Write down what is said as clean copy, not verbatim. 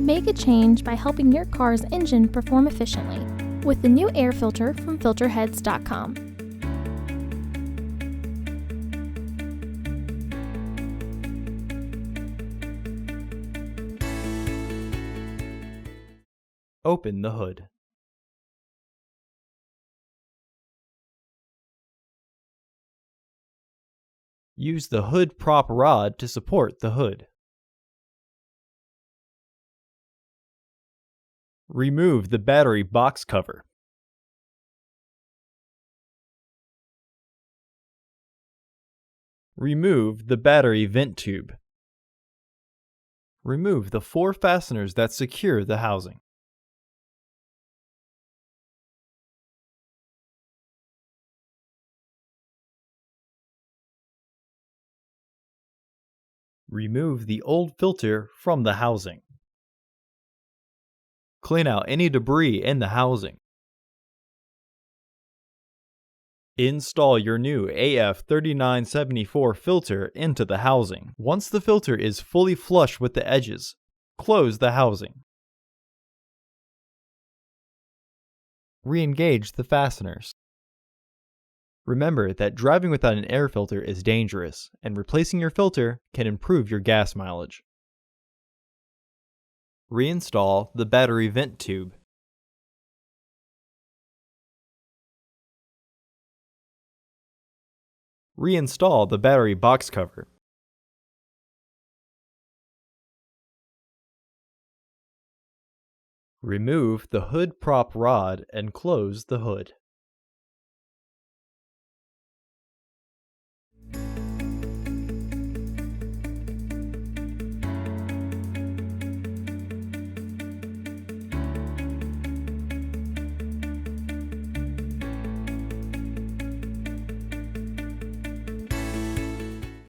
Make a change by helping your car's engine perform efficiently with the new air filter from Filterheads.com. Open the hood. Use the hood prop rod to support the hood. Remove the battery box cover. Remove the battery vent tube. Remove the 4 fasteners that secure the housing. Remove the old filter from the housing. Clean out any debris in the housing. Install your new AF3974 filter into the housing. Once the filter is fully flush with the edges, close the housing. Re-engage the fasteners. Remember that driving without an air filter is dangerous, and replacing your filter can improve your gas mileage. Reinstall the battery vent tube. Reinstall the battery box cover. Remove the hood prop rod and close the hood.